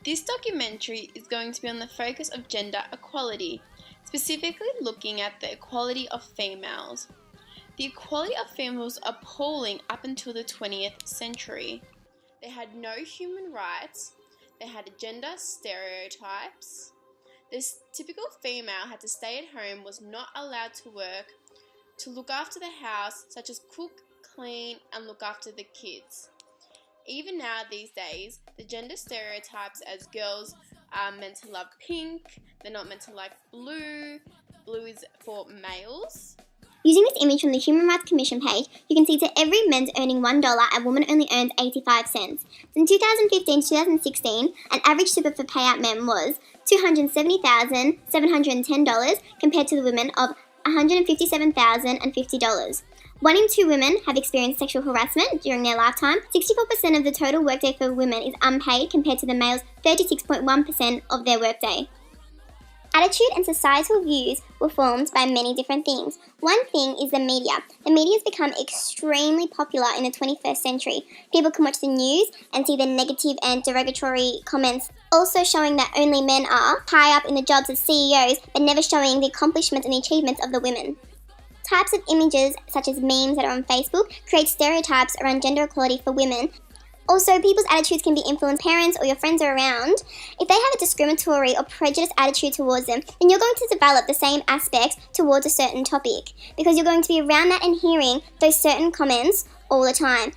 This documentary is going to be on the focus of gender equality, specifically looking at the equality of females. The equality of females was appalling up until the 20th century. They had no human rights, they had gender stereotypes. This typical female had to stay at home, was not allowed to work, to look after the house, such as cook, clean, and look after the kids. Even now, these days, the gender stereotypes as girls are meant to love pink, they're not meant to like blue, blue is for males. Using this image from the Human Rights Commission page, you can see to every man's earning $1, a woman only earns 85 cents. In 2015 to 2016, an average super for payout men was $270,710 compared to the women of $157,050. 1 in 2 women have experienced sexual harassment during their lifetime. 64% of the total workday for women is unpaid compared to the males' 36.1% of their workday. Attitude and societal views were formed by many different things. One thing is the media. The media has become extremely popular in the 21st century. People can watch the news and see the negative and derogatory comments, also showing that only men are high up in the jobs of CEOs, but never showing the accomplishments and the achievements of the women. Types of images, such as memes that are on Facebook, create stereotypes around gender equality for women. Also, people's attitudes can be influenced. Parents or your friends are around. If they have a discriminatory or prejudiced attitude towards them, then you're going to develop the same aspects towards a certain topic, because you're going to be around that and hearing those certain comments all the time.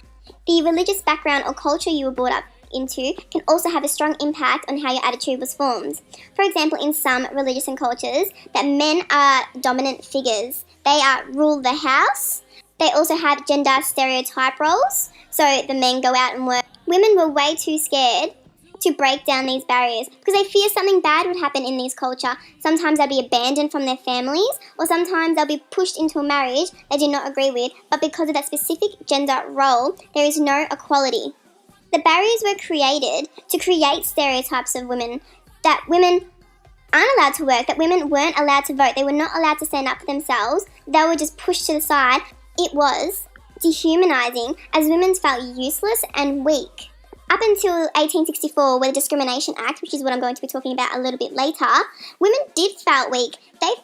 The religious background or culture you were brought up into can also have a strong impact on how your attitude was formed. For example, in some religious and cultures, that men are dominant figures. They rule the house. They also have gender stereotype roles, so the men go out and work. Women were way too scared to break down these barriers because they fear something bad would happen in this culture. Sometimes they'll be abandoned from their families, or sometimes they'll be pushed into a marriage they do not agree with, but because of that specific gender role, there is no equality. The barriers were created to create stereotypes of women, that women aren't allowed to work, that women weren't allowed to vote, they were not allowed to stand up for themselves, they were just pushed to the side. It was dehumanising, as women felt useless and weak. Up until 1864, with the Discrimination Act, which is what I'm going to be talking about a little bit later, women did feel weak. They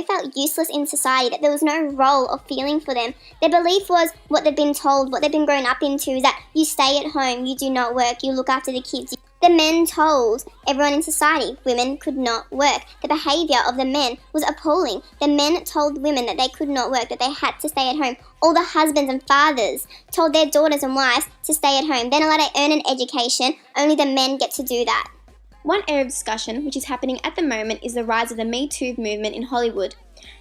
felt useless in society, that there was no role or feeling for them. Their belief was what they've been told, what they've been grown up into, is that you stay at home, you do not work, you look after the kids. The men told everyone in society women could not work. The behaviour of the men was appalling. The men told women that they could not work, that they had to stay at home. All the husbands and fathers told their daughters and wives to stay at home. They're not allowed to earn an education, only the men get to do that. One area of discussion which is happening at the moment is the rise of the Me Too movement in Hollywood.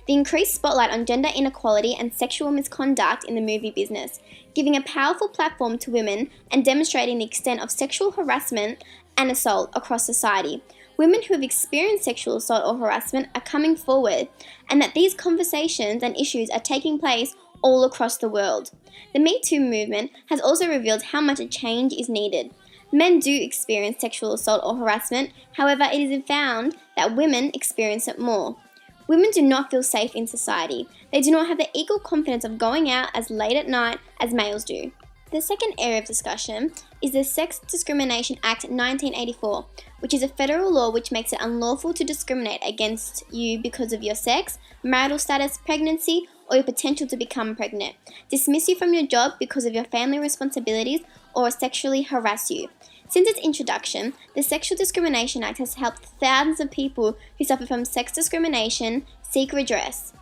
The increased spotlight on gender inequality and sexual misconduct in the movie business, giving a powerful platform to women and demonstrating the extent of sexual harassment and assault across society. Women who have experienced sexual assault or harassment are coming forward, and that these conversations and issues are taking place all across the world. The Me Too movement has also revealed how much a change is needed. Men do experience sexual assault or harassment, however, it is found that women experience it more. Women do not feel safe in society. They do not have the equal confidence of going out as late at night as males do. The second area of discussion is the Sex Discrimination Act 1984, which is a federal law which makes it unlawful to discriminate against you because of your sex, marital status, pregnancy, or your potential to become pregnant, dismiss you from your job because of your family responsibilities, or sexually harass you. Since its introduction, the Sexual Discrimination Act has helped thousands of people who suffer from sex discrimination seek redress.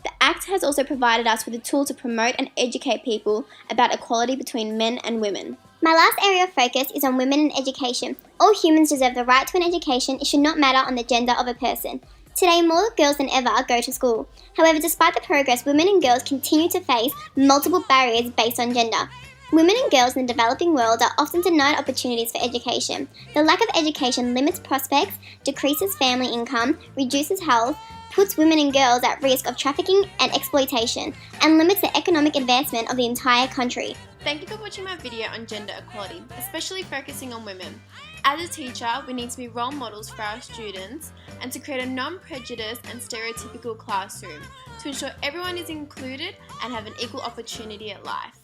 The Act has also provided us with a tool to promote and educate people about equality between men and women. My last area of focus is on women and education. All humans deserve the right to an education. It should not matter on the gender of a person. Today, more girls than ever go to school. However, despite the progress, women and girls continue to face multiple barriers based on gender. Women and girls in the developing world are often denied opportunities for education. The lack of education limits prospects, decreases family income, reduces health, puts women and girls at risk of trafficking and exploitation, and limits the economic advancement of the entire country. Thank you for watching my video on gender equality, especially focusing on women. As a teacher, we need to be role models for our students and to create a non-prejudiced and stereotypical classroom to ensure everyone is included and have an equal opportunity at life.